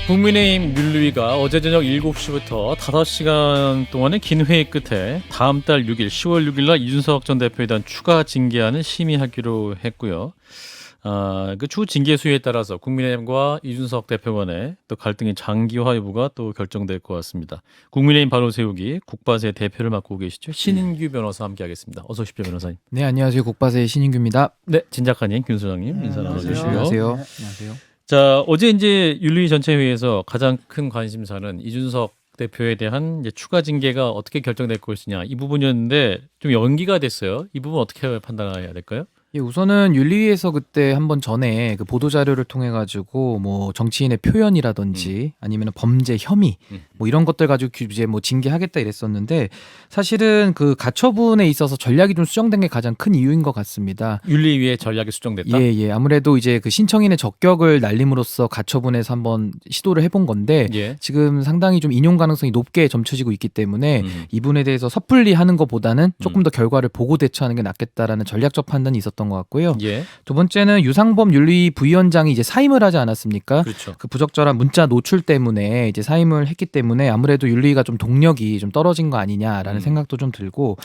국민의힘 윤리위가 어제 저녁 7시부터 5시간 동안의 긴 회의 끝에 다음 달 6일 10월 6일 날 이준석 전 대표에 대한 추가 징계안을 심의하기로 했고요. 그 추후 징계 수위에 따라서 국민의힘과 이준석 대표 간의 또 갈등의 장기화 여부가 또 결정될 것 같습니다. 국민의힘 바로 세우기 국바세 대표를 맡고 계시죠. 신인규 변호사 함께하겠습니다. 어서 오십시오, 변호사님. 네, 안녕하세요. 국바세의 신인규입니다. 네, 진작한님 김 소장님 인사 나눠주시고요. 안녕하세요. 안녕하세요. 자, 어제 이제 윤리위 전체 회의에서 가장 큰 관심사는 이준석 대표에 대한 이제 추가 징계가 어떻게 결정될 것이냐 이 부분이었는데 좀 연기가 됐어요. 이 부분 어떻게 판단해야 될까요? 예, 우선은 윤리위에서 그때 한번 전에 그 보도 자료를 통해 가지고 뭐 정치인의 표현이라든지 아니면 범죄 혐의 뭐 이런 것들 가지고 이제 뭐 징계하겠다 이랬었는데 사실은 그 가처분에 있어서 전략이 좀 수정된 게 가장 큰 이유인 것 같습니다. 윤리위의 전략이 수정됐다. 예. 아무래도 이제 그 신청인의 적격을 날림으로써 가처분에서 한번 시도를 해본 건데 예. 지금 상당히 좀 인용 가능성이 높게 점쳐지고 있기 때문에 이분에 대해서 섣불리 하는 것보다는 조금 더 결과를 보고 대처하는 게 낫겠다라는 전략적 판단이 있었던 것 같고요. 예. 두 번째는 유상범 윤리위 부위원장이 이제 사임을 하지 않았습니까? 그렇죠. 그 부적절한 문자 노출 때문에 이제 사임을 했기 때문에 아무래도 윤리위가 좀 동력이 좀 떨어진 거 아니냐라는 생각도 좀 들고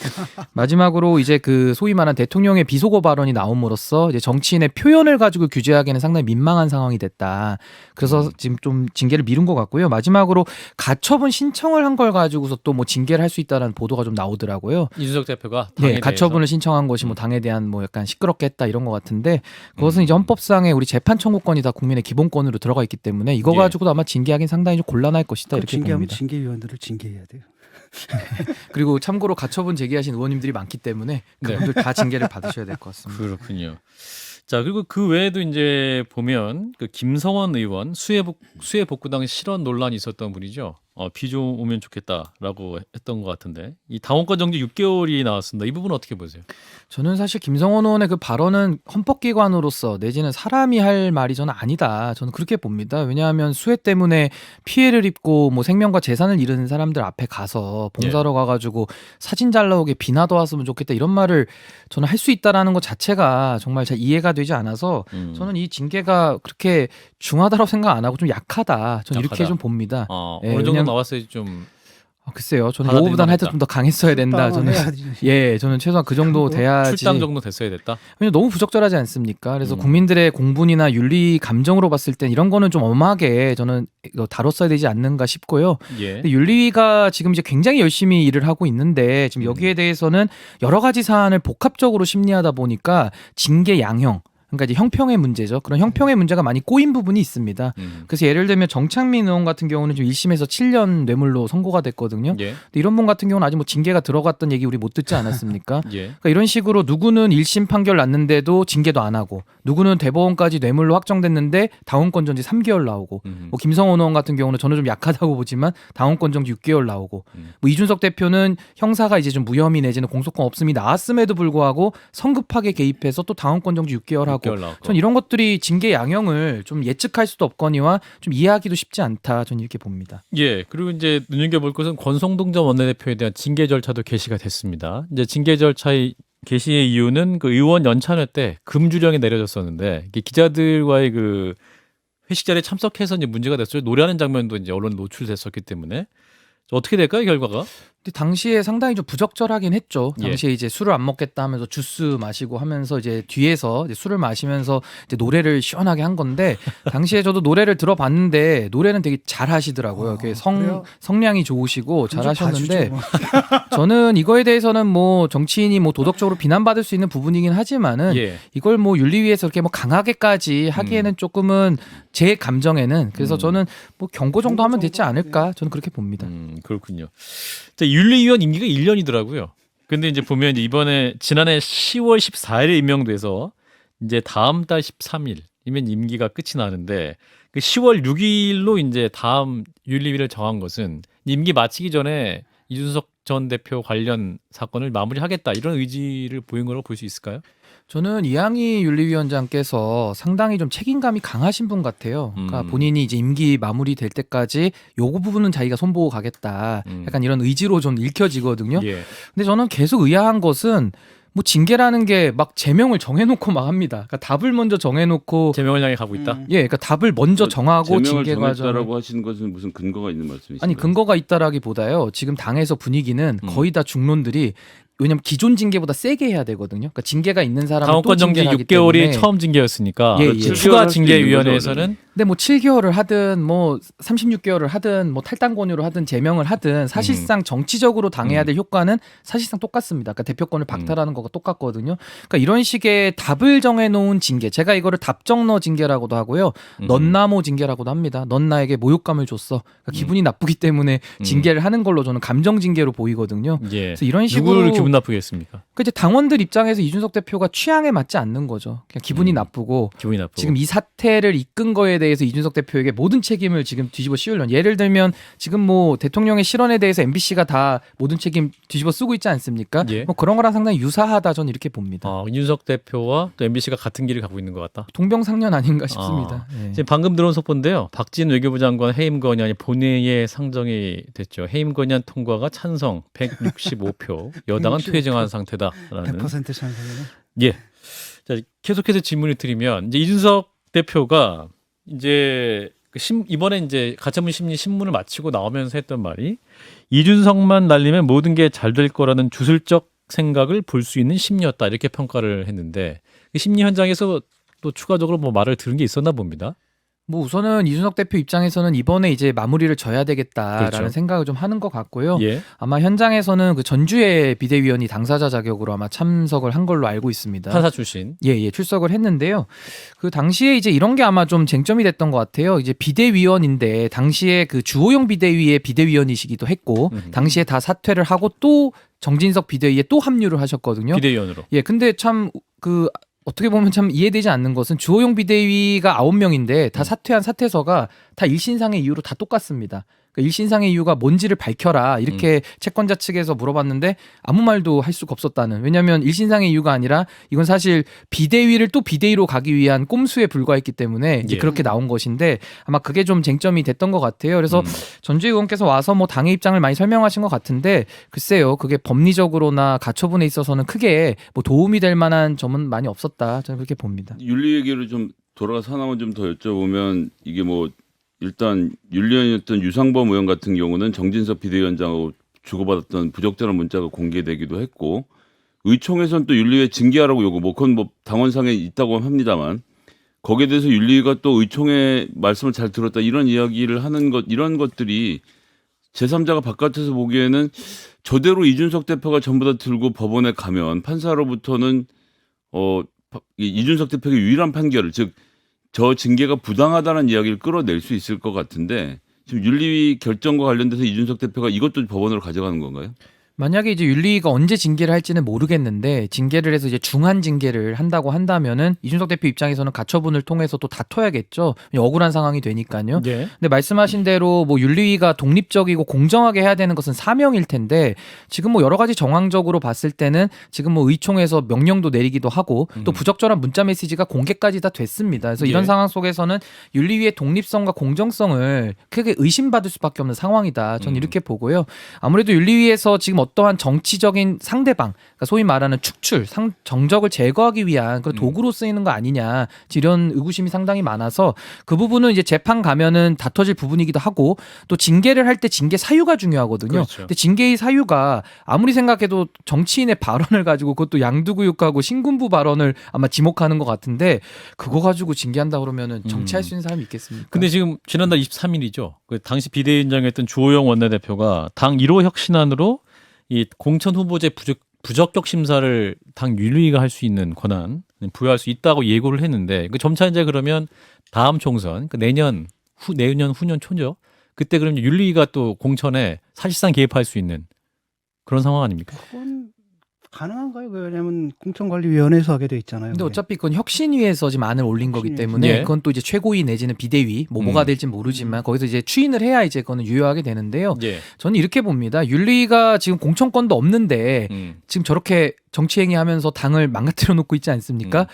마지막으로 이제 그 소위 말한 대통령의 비속어 발언이 나옴으로써 이제 정치인의 표현을 가지고 규제하기에는 상당히 민망한 상황이 됐다. 그래서 지금 좀 징계를 미룬 것 같고요. 마지막으로 가처분 신청을 한 걸 가지고서 또 뭐 징계를 할 수 있다라는 보도가 좀 나오더라고요. 이준석 대표가 당에 네, 대해서. 가처분을 신청한 것이 뭐 당에 대한 뭐 약간 시끄럽게 했다 이런 것 같은데 그것은 이제 헌법상의 우리 재판 청구권이 다 국민의 기본권으로 들어가 있기 때문에 이거 예. 가지고도 아마 징계하기는 상당히 좀 곤란할 것이다 이렇게 징계하면 봅니다. 징계위원들을 징계해야 돼요. 그리고 참고로 가처분 제기하신 의원님들이 많기 때문에 그분들 다 징계를 받으셔야 될 것 같습니다. 그렇군요. 자, 그리고 그 외에도 이제 보면 그 김성원 의원 수해 복구당 실언 논란이 있었던 분이죠. 비 좀 오면 좋겠다라고 했던 것 같은데 이 당원권 정지 6개월이 나왔습니다. 이 부분 어떻게 보세요? 저는 사실 김성원 의원의 그 발언은 헌법기관으로서 내지는 사람이 할 말이 저는 아니다. 저는 그렇게 봅니다. 왜냐하면 수해 때문에 피해를 입고 뭐 생명과 재산을 잃은 사람들 앞에 가서 봉사로 가가지고 사진 잘 나오게 비나도 왔으면 좋겠다 이런 말을 저는 할 수 있다라는 것 자체가 정말 잘 이해가 되지 않아서 저는 이 징계가 그렇게 중하다고 생각 안 하고 좀 약하다. 저는 이렇게 약하다. 좀 봅니다. 어느 정도 왜냐면- 나왔어야 좀 글쎄요. 저는 받아들일 요거보다는 하여튼 만했다. 좀 더 강했어야 된다. 저는 저는 최소한 그 정도 돼야지. 출당 정도 됐어야 됐다. 왜냐면 너무 부적절하지 않습니까? 그래서 음. 국민들의 공분이나 윤리 감정으로 봤을 땐 이런 거는 좀 엄하게 저는 이거 다뤘어야 되지 않는가 싶고요. 예. 근데 윤리위가 지금 이제 굉장히 열심히 일을 하고 있는데 지금 여기에 대해서는 여러 가지 사안을 복합적으로 심리하다 보니까 징계 양형 그러니까 이제 형평의 문제죠. 그런 형평의 문제가 많이 꼬인 부분이 있습니다. 그래서 예를 들면 정창민 의원 같은 경우는 지금 1심에서 7년 뇌물로 선고가 됐거든요. 예. 근데 이런 분 같은 경우는 아직 뭐 징계가 들어갔던 얘기 우리 못 듣지 않았습니까? 예. 그러니까 이런 식으로 누구는 1심 판결 났는데도 징계도 안 하고 누구는 대법원까지 뇌물로 확정됐는데 당원권 정지 3개월 나오고 뭐 김성원 의원 같은 경우는 저는 좀 약하다고 보지만 당원권 정지 6개월 나오고 뭐 이준석 대표는 형사가 이제 좀 무혐의 내지는 공소권 없음이 나왔음에도 불구하고 성급하게 개입해서 또 당원권 정지 6개월 하고 전 이런 것들이 징계 양형을 좀 예측할 수도 없거니와 좀 이해하기도 쉽지 않다. 저는 이렇게 봅니다. 예, 그리고 이제 눈여겨볼 것은 권성동 전 원내대표에 대한 징계 절차도 개시가 됐습니다. 이제 징계 절차의 개시의 이유는 그 의원 연찬회 때 금주령이 내려졌었는데 이게 기자들과의 그 회식 자리에 참석해서 이제 문제가 됐어요. 노래하는 장면도 이제 언론에 노출됐었기 때문에 어떻게 될까요, 결과가? 근데 당시에 상당히 좀 부적절하긴 했죠. 예. 당시에 이제 술을 안 먹겠다 하면서 주스 마시고 하면서 이제 뒤에서 이제 술을 마시면서 이제 노래를 시원하게 한 건데 당시에 저도 노래를 들어봤는데 노래는 되게 잘 하시더라고요. 그래요? 성량이 좋으시고 잘 좀 하셨는데 봐주죠, 뭐. 저는 이거에 대해서는 뭐 정치인이 뭐 도덕적으로 비난받을 수 있는 부분이긴 하지만은 예. 이걸 뭐 윤리위에서 이렇게 뭐 강하게까지 하기에는 조금은 제 감정에는 그래서 저는 뭐 경고 정도 하면 되지 않을까 저는 그렇게 봅니다. 그렇군요. 자, 윤리위원 임기가 1년이더라고요. 근데 이제 보면 이제 이번에 지난해 10월 14일에 임명돼서 이제 다음 달 13일이면 임기가 끝이 나는데 그 10월 6일로 이제 다음 윤리위를 정한 것은 임기 마치기 전에 이준석 전 대표 관련 사건을 마무리하겠다 이런 의지를 보인 거라고 볼 수 있을까요? 저는 이항희 윤리위원장께서 상당히 좀 책임감이 강하신 분 같아요. 그러니까 본인이 이제 임기 마무리될 때까지 요거 부분은 자기가 손보고 가겠다. 약간 이런 의지로 좀 읽혀지거든요. 예. 근데 저는 계속 의아한 것은 뭐 징계라는 게 막 제명을 정해놓고 막 합니다. 그러니까 답을 먼저 정해놓고 제명을 향해 가고 있다. 예, 그러니까 답을 먼저 정하고 제명을 징계 과정. 정했다라고 하시는 것은 무슨 근거가 있는 말씀이신가요? 아니 근거가 있다라기보다요. 지금 당에서 분위기는 거의 다 중론들이 왜냐면 기존 징계보다 세게 해야 되거든요. 그러니까 징계가 있는 사람은 또 당원권 정지 징계를 하기 6개월이 때문에. 처음 징계였으니까 예, 예. 추가 할 수도 징계위원회에서는 근데 뭐 7개월을 하든 뭐 36개월을 하든 뭐 탈당 권유를 하든 제명을 하든 사실상 정치적으로 당해야 될 효과는 사실상 똑같습니다. 그러니까 대표권을 박탈하는 거가 똑같거든요. 그러니까 이런 식의 답을 정해놓은 징계, 제가 이거를 답정너 징계라고도 하고요, 넌나모 징계라고도 합니다. 넌 나에게 모욕감을 줬어. 그러니까 기분이 나쁘기 때문에 징계를 하는 걸로 저는 감정 징계로 보이거든요. 예. 그래서 이런 식으로 누구를 기분 나쁘게 했습니까? 그 이제 당원들 입장에서 이준석 대표가 취향에 맞지 않는 거죠. 그냥 기분이 나쁘고. 기분이 나쁘고. 지금 이 사태를 이끈 거에 대해서 이준석 대표에게 모든 책임을 지금 뒤집어 씌우려는, 예를 들면 지금 뭐 대통령의 실언에 대해서 MBC가 다 모든 책임 뒤집어 쓰고 있지 않습니까? 예. 뭐 그런 거랑 상당히 유사하다 저는 이렇게 봅니다. 이준석 대표와 또 MBC가 같은 길을 가고 있는 것 같다. 동병상련 아닌가 싶습니다. 예. 지금 방금 들어온 속보인데요. 박진 외교부 장관 해임 건의안이 본회의에 상정이 됐죠. 해임 건의안 통과가 찬성 165표, 여당은 165표. 퇴정한 상태다라는. 100% 찬성이네. 예. 자, 계속해서 질문을 드리면 이제 이준석 대표가 이제 이번에 이제 가처분 심리 신문을 마치고 나오면서 했던 말이, 이준석만 날리면 모든 게 잘 될 거라는 주술적 생각을 볼 수 있는 심리였다, 이렇게 평가를 했는데, 그 심리 현장에서 또 추가적으로 뭐 말을 들은 게 있었나 봅니다. 뭐 우선은 이준석 대표 입장에서는 이번에 이제 마무리를 져야 되겠다라는 그렇죠. 생각을 좀 하는 것 같고요. 예. 아마 현장에서는 그 전주의 비대위원이 당사자 자격으로 아마 참석을 한 걸로 알고 있습니다. 판사 출신. 예, 출석을 했는데요. 그 당시에 이제 이런 게 아마 좀 쟁점이 됐던 것 같아요. 이제 비대위원인데 당시에 그 주호영 비대위의 비대위원이시기도 했고, 당시에 다 사퇴를 하고 또 정진석 비대위에 또 합류를 하셨거든요. 비대위원으로. 예, 근데 참 어떻게 보면 참 이해되지 않는 것은 주호영 비대위가 9명인데 다 사퇴한 사퇴서가 다 일신상의 이유로 다 똑같습니다. 그러니까 일신상의 이유가 뭔지를 밝혀라, 이렇게 채권자 측에서 물어봤는데 아무 말도 할 수가 없었다는. 왜냐하면 일신상의 이유가 아니라 이건 사실 비대위를 또 비대위로 가기 위한 꼼수에 불과했기 때문에 이제 예. 그렇게 나온 것인데, 아마 그게 좀 쟁점이 됐던 것 같아요. 그래서 전주희 의원께서 와서 뭐 당의 입장을 많이 설명하신 것 같은데, 글쎄요, 그게 법리적으로나 가처분에 있어서는 크게 뭐 도움이 될 만한 점은 많이 없었다, 저는 그렇게 봅니다. 윤리 얘기를 좀 돌아가서 하나만 좀 더 여쭤보면, 이게 뭐 일단 윤리위원이었던 유상범 의원 같은 경우는 정진석 비대위원장하고 주고받았던 부적절한 문자가 공개되기도 했고, 의총에서는 또 윤리위에 징계하라고 요구, 뭐 그건 뭐 당원상에 있다고 합니다만, 거기에 대해서 윤리위가 또 의총의 말씀을 잘 들었다, 이런 이야기를 하는 것, 이런 것들이 제3자가 바깥에서 보기에는 저대로 이준석 대표가 전부 다 들고 법원에 가면 판사로부터는 이준석 대표의 유일한 판결을, 즉 저 징계가 부당하다는 이야기를 끌어낼 수 있을 것 같은데, 지금 윤리위 결정과 관련돼서 이준석 대표가 이것도 법원으로 가져가는 건가요? 만약에 이제 윤리위가 언제 징계를 할지는 모르겠는데, 징계를 해서 이제 중한 징계를 한다고 한다면은 이준석 대표 입장에서는 가처분을 통해서 또 다퉈야겠죠. 억울한 상황이 되니까요. 예. 근데 말씀하신 대로 뭐 윤리위가 독립적이고 공정하게 해야 되는 것은 사명일 텐데, 지금 뭐 여러 가지 정황적으로 봤을 때는 지금 뭐 의총에서 명령도 내리기도 하고 또 부적절한 문자 메시지가 공개까지 다 됐습니다. 그래서 이런 예. 상황 속에서는 윤리위의 독립성과 공정성을 크게 의심받을 수밖에 없는 상황이다, 저는 이렇게 보고요. 아무래도 윤리위에서 지금 어떠한 정치적인 상대방, 그러니까 소위 말하는 축출, 정적을 제거하기 위한 그런 도구로 쓰이는 거 아니냐, 이런 의구심이 상당히 많아서 그 부분은 이제 재판 가면은 다퉈질 부분이기도 하고, 또 징계를 할 때 징계 사유가 중요하거든요. 그렇죠. 근데 징계의 사유가 아무리 생각해도 정치인의 발언을 가지고, 그것도 양두구육하고 신군부 발언을 아마 지목하는 것 같은데, 그거 가지고 징계한다 그러면은 정치할 수 있는 사람이 있겠습니까? 근데 지금 지난달 23일이죠. 그 당시 비대위원장이었던 주호영 원내대표가 당 1호 혁신안으로 이 공천 후보제 부적격 심사를 당 윤리위가 할 수 있는 권한 부여할 수 있다고 예고를 했는데, 그 점차 이제 그러면 다음 총선, 그 내년 후년 초죠. 그때 그러면 윤리위가 또 공천에 사실상 개입할 수 있는 그런 상황 아닙니까? 그건 가능한가요? 왜냐하면 공천관리위원회에서 하게 돼 있잖아요. 근데 그게. 어차피 그건 혁신위에서 지금 안을 올린 거기 때문에 예. 그건 또 이제 최고위 내지는 비대위 뭐가 될지는 모르지만 거기서 이제 추인을 해야 이제 그거는 유효하게 되는데요. 예. 저는 이렇게 봅니다. 윤리위가 지금 공천권도 없는데 지금 저렇게 정치행위 하면서 당을 망가뜨려 놓고 있지 않습니까?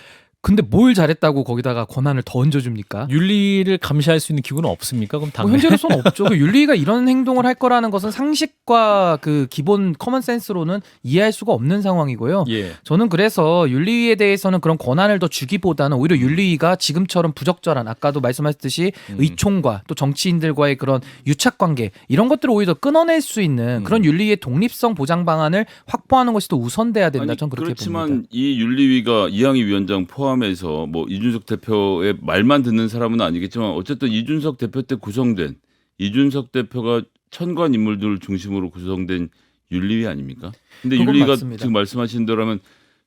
근데 뭘 잘했다고 거기다가 권한을 더 얹어줍니까? 윤리를 감시할 수 있는 기구는 없습니까? 그럼 뭐 당내 현재로서는 없죠. 그 윤리위가 이런 행동을 할 거라는 것은 상식과 그 기본 커먼 센스로는 이해할 수가 없는 상황이고요. 예. 저는 그래서 윤리위에 대해서는 그런 권한을 더 주기보다는 오히려 윤리위가 지금처럼 부적절한 아까도 말씀하셨듯이 의총과 또 정치인들과의 그런 유착관계 이런 것들을 오히려 끊어낼 수 있는 그런 윤리위의 독립성 보장 방안을 확보하는 것이 더 우선돼야 된다. 아니, 저는 그렇게 그렇지만 봅니다. 이 윤리위가 이항희 위원장 포함해서 뭐 이준석 대표의 말만 듣는 사람은 아니겠지만 어쨌든 이준석 대표 때 구성된 이준석 대표가 천관 인물들을 중심으로 구성된 윤리위 아닙니까? 근데 그건 윤리위가 맞습니다. 지금 말씀하신 대로라면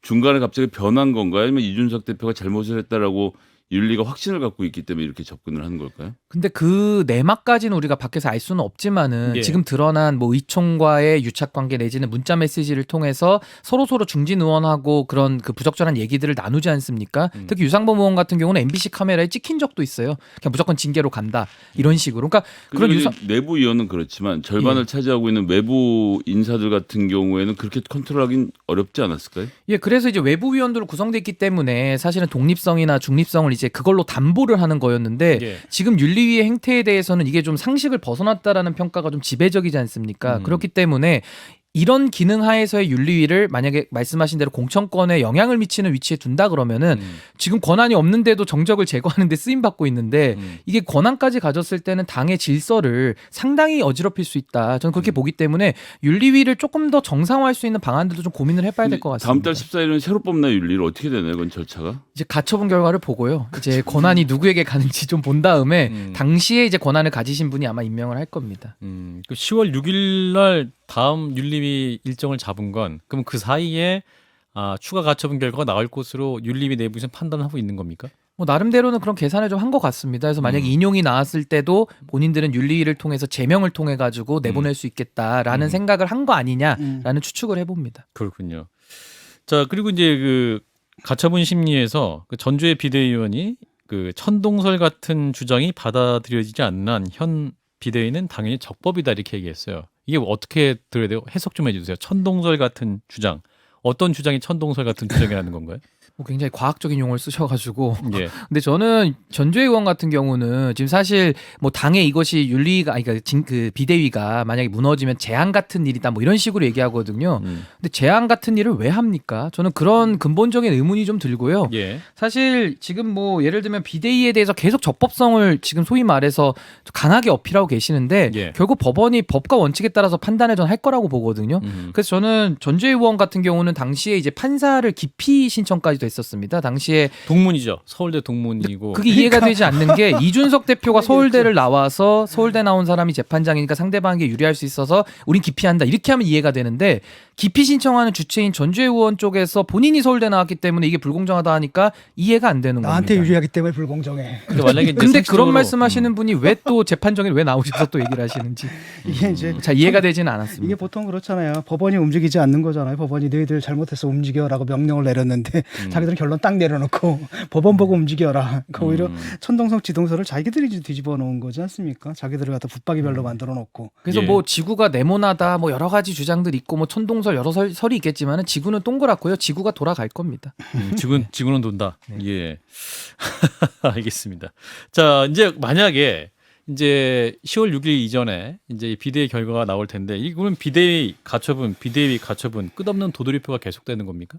중간에 갑자기 변한 건가요? 아니면 이준석 대표가 잘못을 했다라고 윤리가 확신을 갖고 있기 때문에 이렇게 접근을 하는 걸까요? 근데 그 내막까지는 우리가 밖에서 알 수는 없지만은 예. 지금 드러난 뭐 의총과의 유착관계 내지는 문자 메시지를 통해서 서로 중진 의원하고 그런 그 부적절한 얘기들을 나누지 않습니까? 특히 유상범 의원 같은 경우는 MBC 카메라에 찍힌 적도 있어요. 그냥 무조건 징계로 간다 이런 식으로. 그러니까 그런 그리고 유상 이제 내부 위원은 그렇지만 절반을 예. 차지하고 있는 외부 인사들 같은 경우에는 그렇게 컨트롤하기는 어렵지 않았을까요? 예, 그래서 이제 외부 위원들로 구성돼 있기 때문에 사실은 독립성이나 중립성을 이제 그걸로 담보를 하는 거였는데 예. 지금 윤리위의 행태에 대해서는 이게 좀 상식을 벗어났다라는 평가가 좀 지배적이지 않습니까? 그렇기 때문에 이런 기능 하에서의 윤리위를 만약에 말씀하신 대로 공천권에 영향을 미치는 위치에 둔다 그러면은 지금 권한이 없는데도 정적을 제거하는 데 쓰임 받고 있는데 이게 권한까지 가졌을 때는 당의 질서를 상당히 어지럽힐 수 있다. 저는 그렇게 보기 때문에 윤리위를 조금 더 정상화할 수 있는 방안들도 좀 고민을 해봐야 될 것 같습니다. 다음 달 14일은 새로 뽑나 윤리를 어떻게 되나요? 그건 절차가? 이제 가처분 결과를 보고요. 이제 권한이 누구에게 가는지 좀 본 다음에 당시에 이제 권한을 가지신 분이 아마 임명을 할 겁니다. 그 10월 6일 날 다음 윤리위 일정을 잡은 건 그럼 그 사이에 추가 가처분 결과가 나올 것으로 윤리위 내부에서 판단하고 있는 겁니까? 뭐 나름대로는 그런 계산을 좀 한 것 같습니다. 그래서 만약에 인용이 나왔을 때도 본인들은 윤리위를 통해서 제명을 통해 가지고 내보낼 수 있겠다라는 생각을 한 거 아니냐라는 추측을 해봅니다. 그렇군요. 자, 그리고 이제 그 가처분 심리에서 그 전주의 비대위원이 그 천동설 같은 주장이 받아들여지지 않는 한 현 비대위는 당연히 적법이다 이렇게 얘기했어요. 이게 어떻게 들어야 돼요? 해석 좀 해주세요. 천동설 같은 주장. 어떤 주장이 천동설 같은 주장이라는 건가요? 뭐 굉장히 과학적인 용어를 쓰셔가지고 예. 근데 저는 전주의 의원 같은 경우는 지금 사실 뭐 당에 이것이 윤리가 아니 그러니까 그 비대위가 만약에 무너지면 재앙 같은 일이다 뭐 이런 식으로 얘기하거든요. 근데 재앙 같은 일을 왜 합니까? 저는 그런 근본적인 의문이 좀 들고요. 예. 사실 지금 뭐 예를 들면 비대위에 대해서 계속 적법성을 지금 소위 말해서 강하게 어필하고 계시는데 예. 결국 법원이 법과 원칙에 따라서 판단을 전 할 거라고 보거든요. 그래서 저는 전주의 의원 같은 경우는 당시에 이제 판사를 기피 신청까지도 했었습니다. 당시에 동문이죠. 서울대 동문이고. 그게 이해가 되지 않는 게 이준석 대표가 서울대를 나와서 서울대 나온 사람이 재판장이니까 상대방에게 유리할 수 있어서 우린 기피한다 이렇게 하면 이해가 되는데 기피 신청하는 주체인 전주의 의원 쪽에서 본인이 서울대 나왔기 때문에 이게 불공정하다 하니까 이해가 안 되는 나한테 겁니다. 유리하기 때문에 불공정해. 근데 만약에 이제 근데 그런 상식적으로- 말씀하시는 분이 왜 또 재판정에 왜 나오셔서 또 얘기를 하시는지 이게 이제 잘 이해가 되지는 않았습니다. 이게 보통 그렇잖아요. 법원이 움직이지 않는 거잖아요. 법원이 너희들 잘못해서 움직여라고 명령을 내렸는데 자기들은 결론 딱 내려놓고 법원 보고 움직여라. 그러니까 오히려 천동성 지동설을 자기들이 뒤집어 놓은 거지 않습니까? 자기들을 갖다 붙박이별로 만들어 놓고. 그래서 예. 뭐 지구가 네모나다 뭐 여러 가지 주장들 있고 뭐 천동설 여러 설이 있겠지만은 지구는 동그랗고요. 지구가 돌아갈 겁니다. 지구는 돈다. 예. 알겠습니다. 자, 이제 만약에 이제 10월 6일 이전에 이제 비대위 결과가 나올 텐데 이거는 비대위 가처분 끝없는 도돌이표가 계속되는 겁니까?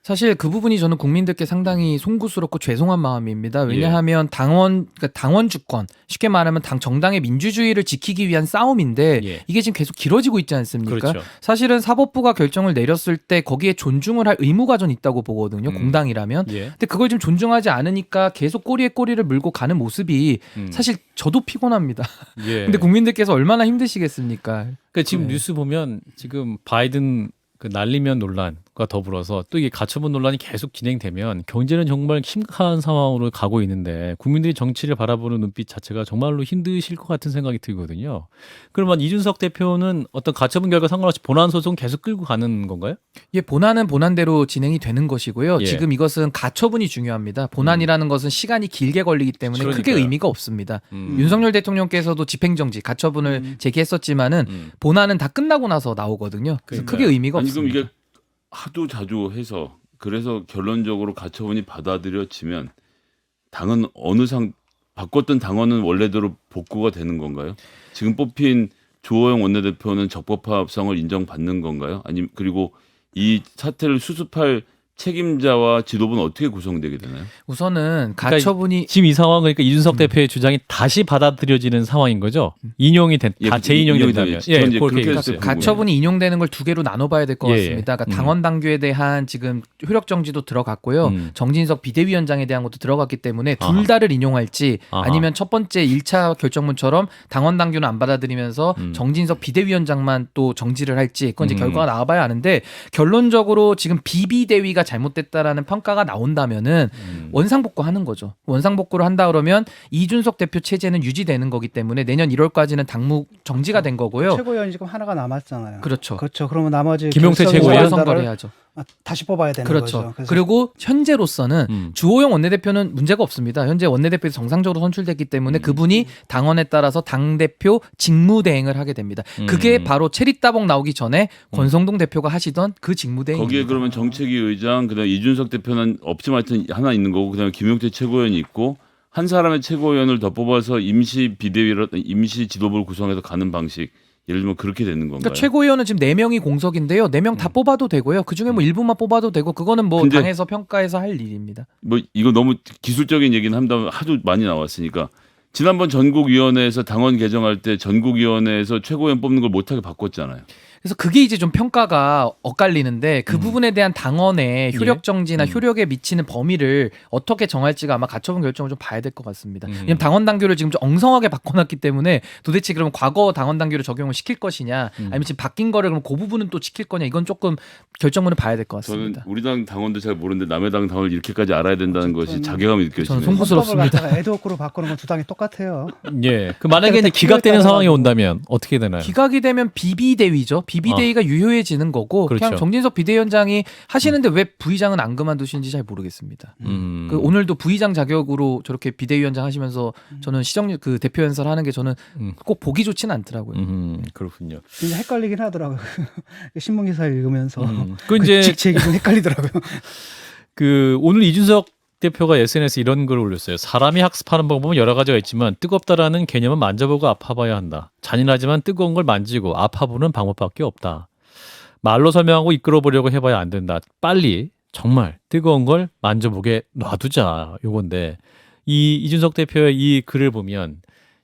사실 그 부분이 저는 국민들께 상당히 송구스럽고 죄송한 마음입니다. 왜냐하면 그러니까 당원 주권, 쉽게 말하면 정당의 민주주의를 지키기 위한 싸움인데 예. 이게 지금 계속 길어지고 있지 않습니까? 그렇죠. 사실은 사법부가 결정을 내렸을 때 거기에 존중을 할 의무가 전 있다고 보거든요. 공당이라면. 예. 근데 그걸 좀 존중하지 않으니까 계속 꼬리에 꼬리를 물고 가는 모습이 사실 저도 피곤합니다. 예. 근데 국민들께서 얼마나 힘드시겠습니까? 그러니까 지금 네. 뉴스 보면 지금 바이든 그 날리면 논란과 더불어서 또 이게 가처분 논란이 계속 진행되면 경제는 정말 심각한 상황으로 가고 있는데 국민들이 정치를 바라보는 눈빛 자체가 정말로 힘드실 것 같은 생각이 들거든요. 그러면 이준석 대표는 어떤 가처분 결과 상관없이 본안 소송 계속 끌고 가는 건가요? 예, 본안은 본안대로 진행이 되는 것이고요. 예. 지금 이것은 가처분이 중요합니다. 본안이라는 것은 시간이 길게 걸리기 때문에 크게 그러니까요. 의미가 없습니다. 윤석열 대통령께서도 집행정지, 가처분을 제기했었지만은 본안은 다 끝나고 나서 나오거든요. 그래서 그러니까요. 크게 의미가 아니 없습니다. 그럼 이게 하도 자주 해서 그래서 결론적으로 가처분이 받아들여지면 당은 바꿨던 당원은 원래대로 복구가 되는 건가요? 지금 뽑힌 주호영 원내대표는 적법합성을 인정받는 건가요? 아니면 그리고 이 사태를 수습할 책임자와 지도부는 어떻게 구성되게 되나요? 우선은 가처분이 지금 이 상황은 그러니까 이준석 대표의 주장이 다시 받아들여지는 상황인 거죠. 인용이 된, 예, 다 재인용이 인용이 된다면. 되면 이제 그렇게 그렇게 얘기했어요. 해서 가처분이 인용되는 걸 두 개로 나눠봐야 될 것 예, 예. 같습니다. 그러니까 당원 당규에 대한 지금 효력 정지도 들어갔고요. 정진석 비대위원장에 대한 것도 들어갔기 때문에 둘 아하. 다를 인용할지 아하. 아니면 첫 번째 1차 결정문처럼 당원 당규는 안 받아들이면서 정진석 비대위원장만 또 정지를 할지 그건 이제 결과가 나와봐야 아는데 결론적으로 지금 비비대위가 잘못됐다라는 평가가 나온다면은 원상복구하는 거죠. 원상복구를 한다 그러면 이준석 대표 체제는 유지되는 거기 때문에 내년 1월까지는 당무 정지가 된 거고요. 최고위원이 지금 하나가 남았잖아요. 그렇죠. 그렇죠. 그러면 나머지 김용태 결선 최고위원? 선거를 해야죠. 다시 뽑아야 되는 그렇죠. 거죠. 그래서 그리고 현재로서는 주호영 원내대표는 문제가 없습니다. 현재 원내대표에서 정상적으로 선출됐기 때문에 그분이 당원에 따라서 당대표 직무대행을 하게 됩니다. 그게 바로 체리따봉 나오기 전에 권성동 대표가 하시던 그 직무대행입니다. 거기에 그러면 정책위 의장, 그다음에 이준석 대표는 없지만 하여튼 하나 있는 거고, 그다음에 김용태 최고위원이 있고 한 사람의 최고위원을 더 뽑아서 임시 비대위로 임시 지도부를 구성해서 가는 방식. 예를 들면 그렇게 되는 건가요? 그러니까 최고위원은 지금 4명이 공석인데요. 4명 다 뽑아도 되고요. 그중에 뭐 일부만 뽑아도 되고 그거는 뭐 근데 당에서 평가해서 할 일입니다. 뭐 이거 너무 기술적인 얘기는 한다면 하도 많이 나왔으니까 지난번 전국위원회에서 당원 개정할 때 전국위원회에서 최고위원 뽑는 걸 못하게 바꿨잖아요. 그래서 그게 이제 좀 평가가 엇갈리는데 그 부분에 대한 당원의 효력 정지나 효력에 미치는 범위를 어떻게 정할지가 아마 가처분 결정을 좀 봐야 될 것 같습니다. 왜냐면 당원 당규를 지금 좀 엉성하게 바꿔놨기 때문에 도대체 그러면 과거 당원 당규를 적용을 시킬 것이냐 아니면 지금 바뀐 거를 그럼 그 부분은 또 지킬 거냐 이건 조금 결정문을 봐야 될 것 저는 같습니다. 우리 당 당원도 잘 모르는데 남의 당 당원을 이렇게까지 알아야 된다는 것이 자괴감이 느껴지네요. 저는 송구스럽습니다. 헌법을 에드워크로 바꾸는 건 두 당이 똑같아요. 예. 그 만약에 이제 기각되는 상황이 온다면 어떻게 되나요? 기각이 되면 비비대위죠. 비비대위가 유효해지는 거고 그렇죠. 그냥 정진석 비대위원장이 하시는데 왜 부의장은 안 그만두시는지 잘 모르겠습니다. 그 오늘도 부의장 자격으로 저렇게 비대위원장 하시면서 저는 그 대표 연설하는 게 저는 꼭 보기 좋지는 않더라고요. 그렇군요. 진짜 헷갈리긴 하더라고요. 신문 기사 읽으면서 그 이제 제 얘기 좀 헷갈리더라고요. 그 오늘 이준석 대표가 SNS에 이런 글을 올렸어요. 사람이 학습하는 방법은 여러 가지가 있지만 뜨겁다라는 개념은 만져보고 아파봐야 한다. 잔인하지만 뜨거운 걸 만지고 아파보는 방법밖에 없다. 말로 설명하고 이끌어보려고 해봐야 안 된다. 빨리 정말 뜨거운 걸 만져보게 놔두자. 요건데 이준석 대표의 이 글을 보면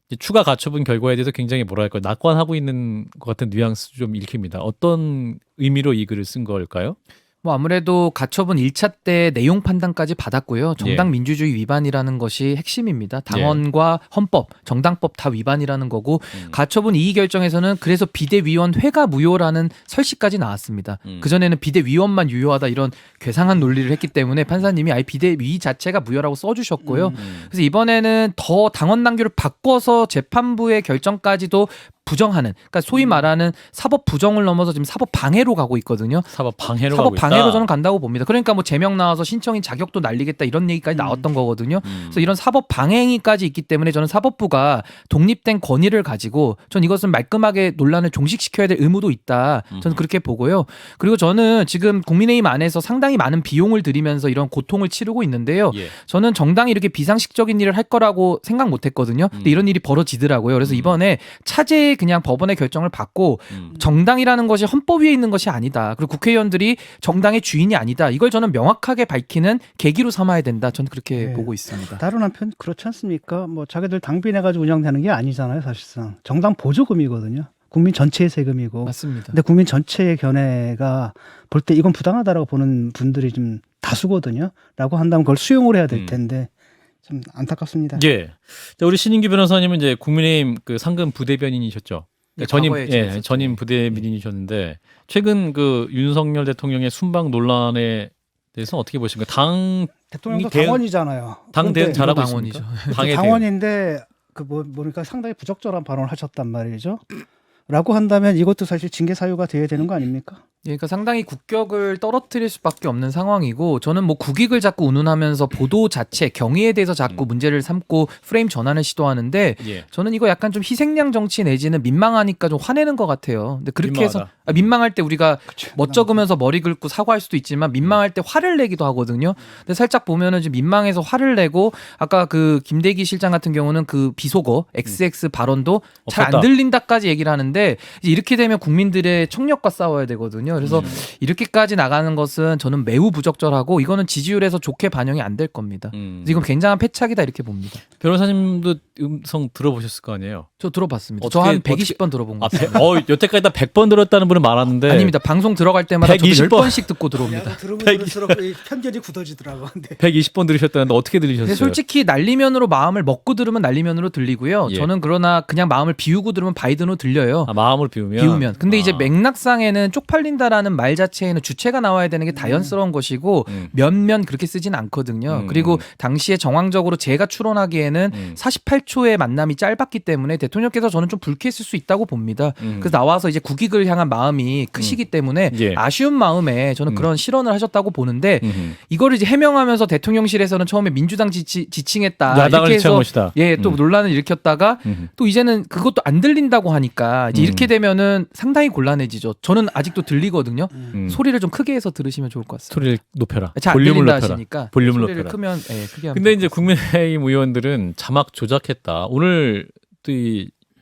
이제 추가 가처분 결과에 대해서 굉장히 뭐랄까 낙관하고 있는 것 같은 뉘앙스 좀 읽힙니다. 어떤 의미로 이 글을 쓴 걸까요? 뭐 아무래도 가처분 1차 때 내용 판단까지 받았고요. 정당 민주주의 위반이라는 것이 핵심입니다. 당원과 헌법, 정당법 다 위반이라는 거고 가처분 이의 결정에서는 그래서 비대위원회가 무효라는 설시까지 나왔습니다. 그전에는 비대위원만 유효하다 이런 괴상한 논리를 했기 때문에 판사님이 아예 비대위 자체가 무효라고 써주셨고요. 그래서 이번에는 더 당원 당규를 바꿔서 재판부의 결정까지도 부정하는, 그러니까 소위 말하는 사법 부정을 넘어서 지금 사법 방해로 가고 있거든요. 사법 방해로 사법 가고 있다. 방해로 저는 간다고 봅니다. 그러니까 뭐 제명 나와서 신청인 자격도 날리겠다 이런 얘기까지 나왔던 거거든요. 그래서 이런 사법 방해 행위까지 있기 때문에 저는 사법부가 독립된 권위를 가지고 전 이것은 말끔하게 논란을 종식시켜야 될 의무도 있다. 저는 그렇게 보고요. 그리고 저는 지금 국민의힘 안에서 상당히 많은 비용을 들이면서 이런 고통을 치르고 있는데요. 예. 저는 정당이 이렇게 비상식적인 일을 할 거라고 생각 못 했거든요. 근데 이런 일이 벌어지더라고요. 그래서 이번에 차제에 그냥 법원의 결정을 받고 정당이라는 것이 헌법 위에 있는 것이 아니다. 그리고 국회의원들이 정당의 주인이 아니다. 이걸 저는 명확하게 밝히는 계기로 삼아야 된다. 저는 그렇게 보고 있습니다. 다른 한편 그렇지 않습니까? 뭐 자기들 당비내가지고 운영되는 게 아니잖아요. 사실상 정당 보조금이거든요. 국민 전체의 세금이고. 맞습니다. 근데 국민 전체의 견해가 볼 때 이건 부당하다라고 보는 분들이 좀 다수거든요. 라고 한다면 그걸 수용을 해야 될 텐데 좀 안타깝습니다. 예. 자, 우리 신인규 변호사님은 이제 국민의힘 그 상근 부대변인이셨죠. 네, 전임 과거에 지냈었죠. 전임 부대변인이셨는데 최근 그 윤석열 대통령의 순방 논란에 대해서 어떻게 보십니까? 당 대통령도 대응- 당원이잖아요. 당 대응 그런데 잘하고 당원이죠. 있습니까? 당의 대응. 당원인데 보니까 상당히 부적절한 발언을 하셨단 말이죠. 라고 한다면 이것도 사실 징계 사유가 돼야 되는 거 아닙니까? 그러니까 상당히 국격을 떨어뜨릴 수밖에 없는 상황이고 저는 뭐 국익을 자꾸 운운하면서 보도 자체 경위에 대해서 자꾸 문제를 삼고 프레임 전환을 시도하는데 예. 저는 이거 약간 좀 희생양 정치 내지는 민망하니까 좀 화내는 것 같아요. 근데 그렇게 해서 민망하다. 민망할 때 우리가 그쵸. 멋쩍으면서 머리 긁고 사과할 수도 있지만 민망할 때 화를 내기도 하거든요. 근데 살짝 보면은 지금 민망해서 화를 내고 아까 그 김대기 실장 같은 경우는 그 비속어 XX 발언도 잘 없었다. 안 들린다까지 얘기를 하는데 이제 이렇게 되면 국민들의 청력과 싸워야 되거든요. 그래서 이렇게까지 나가는 것은 저는 매우 부적절하고 이거는 지지율에서 좋게 반영이 안 될 겁니다. 그래서 이건 굉장한 패착이다 이렇게 봅니다. 변호사님도 음성 들어보셨을 거 아니에요? 저 들어봤습니다. 어떻게- 저 한 120번 들어본 거 같아요. 여태까지 다 100번 들었다는 분은 많았는데 아닙니다. 방송 들어갈 때마다 저도 120번. 10번씩 듣고 들어옵니다. 야, 들으면 들을수록 이 편견이 굳어지더라고. 근데 120번 들으셨다는데 어떻게 들으셨어요? 근데 솔직히 날리면으로 마음을 먹고 들으면 날리면으로 들리고요. 예. 저는 그러나 그냥 마음을 비우고 들으면 바이든으로 들려요. 마음을 비우면 비우면. 근데 이제 아. 맥락상에는 쪽팔린다라는 말 자체에는 주체가 나와야 되는 게 자연스러운 것이고 면면 그렇게 쓰진 않거든요. 그리고 당시에 정황적으로 제가 추론하기에는 48초의 만남이 짧았기 때문에 대통령께서 저는 좀 불쾌했을 수 있다고 봅니다. 그래서 나와서 이제 국익을 향한 마음이 크시기 때문에 예. 아쉬운 마음에 저는 그런 실언을 하셨다고 보는데 음. 이거를 이제 해명하면서 대통령실에서는 처음에 민주당 지칭했다 야당을 이렇게 지칭한 해서 것이다. 예, 또 논란을 일으켰다가 음. 또 이제는 그것도 안 들린다고 하니까 이제 이렇게 되면은 상당히 곤란해지죠. 저는 아직도 들리거든요. 소리를 좀 크게 해서 들으시면 좋을 것 같습니다. 소리를 높여라. 잘 안 볼륨을 들린다 높여라. 하시니까 볼륨을 소리를 높여라. 크면 예, 크게 하면 근데 좋을 이제 것 국민의힘 의원들은 자막 조작했다. 오늘 또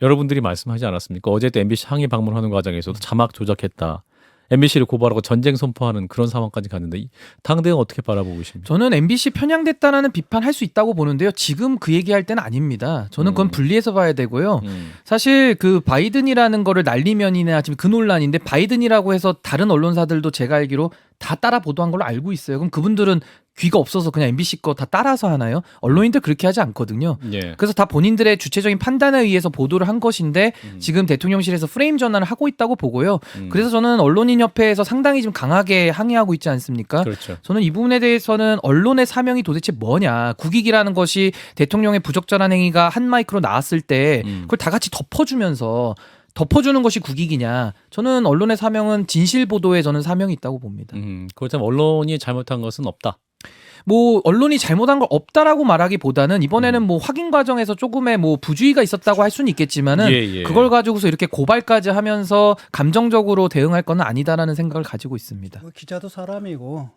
여러분들이 말씀하지 않았습니까? 어제 또 MBC 항의 방문하는 과정에서도 자막 조작했다. MBC를 고발하고 전쟁 선포하는 그런 상황까지 갔는데 당대는 어떻게 바라보고 계십니까? 저는 MBC 편향됐다라는 비판할 수 있다고 보는데요. 지금 그 얘기할 때는 아닙니다. 저는 그건 분리해서 봐야 되고요. 사실 그 바이든이라는 거를 날리면이나 지금 그 논란인데 바이든이라고 해서 다른 언론사들도 제가 알기로 다 따라 보도한 걸로 알고 있어요. 그럼 그분들은 귀가 없어서 그냥 MBC 거 다 따라서 하나요? 언론인들 그렇게 하지 않거든요. 예. 그래서 다 본인들의 주체적인 판단에 의해서 보도를 한 것인데 지금 대통령실에서 프레임 전환을 하고 있다고 보고요. 그래서 저는 언론인협회에서 상당히 좀 강하게 항의하고 있지 않습니까? 그렇죠. 저는 이 부분에 대해서는 언론의 사명이 도대체 뭐냐. 국익이라는 것이 대통령의 부적절한 행위가 한 마이크로 나왔을 때 그걸 다 같이 덮어주면서 덮어주는 것이 국익이냐. 저는 언론의 사명은 진실 보도에 저는 사명이 있다고 봅니다. 그렇다면 언론이 잘못한 것은 없다. 뭐 언론이 잘못한 걸 없다라고 말하기보다는 이번에는 뭐 확인 과정에서 조금의 뭐 부주의가 있었다고 할 수는 있겠지만은 예. 그걸 가지고서 이렇게 고발까지 하면서 감정적으로 대응할 건 아니다라는 생각을 가지고 있습니다. 뭐 기자도 사람이고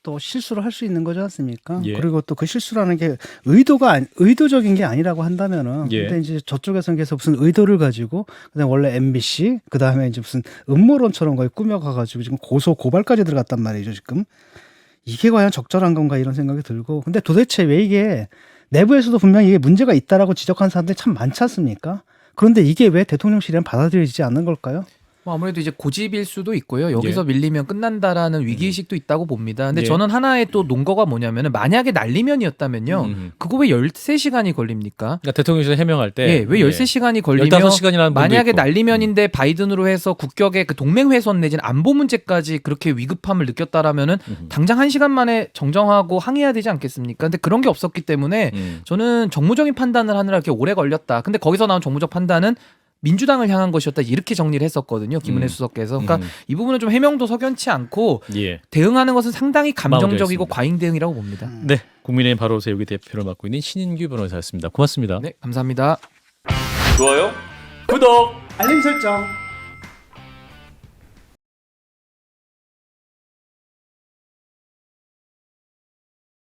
또 실수를 할 수 있는 거지 않습니까? 예. 그리고 또 그 실수라는 게 의도적인 게 아니라고 한다면은 예. 근데 이제 저쪽에서는 계속 무슨 의도를 가지고 그다음 원래 MBC 그다음에 이제 무슨 음모론처럼 거의 꾸며가 가지고 지금 고발까지 들어갔단 말이죠, 지금. 이게 과연 적절한 건가 이런 생각이 들고 근데 도대체 왜 이게 내부에서도 분명히 이게 문제가 있다라고 지적하는 사람들이 참 많지 않습니까? 그런데 이게 왜 대통령실에는 받아들여지지 않는 걸까요? 뭐 아무래도 이제 고집일 수도 있고요. 여기서 밀리면 끝난다라는 위기의식도 있다고 봅니다. 근데 예. 저는 하나의 또 논거가 뭐냐면은 만약에 날리면이었다면요. 그거 왜 13시간이 걸립니까? 그러니까 대통령실 해명할 때 예, 왜 13시간이 걸리며 15시간이라는 만약에 날리면인데 바이든으로 해서 국격의 그 동맹 훼손 내지는 안보 문제까지 그렇게 위급함을 느꼈다라면은 당장 1시간 만에 정정하고 항의해야 되지 않겠습니까? 근데 그런 게 없었기 때문에 저는 정무적인 판단을 하느라 이렇게 오래 걸렸다. 근데 거기서 나온 정무적 판단은 민주당을 향한 것이었다. 이렇게 정리를 했었거든요. 김은혜 수석께서. 그러니까 이 부분은 좀 해명도 석연치 않고 예. 대응하는 것은 상당히 감정적이고 마무리하겠습니다. 과잉 대응이라고 봅니다. 네. 국민의힘 바로 세우기 대표를 맡고 있는 신인규 변호사였습니다. 고맙습니다. 네, 감사합니다. 좋아요. 구독. 알림 설정.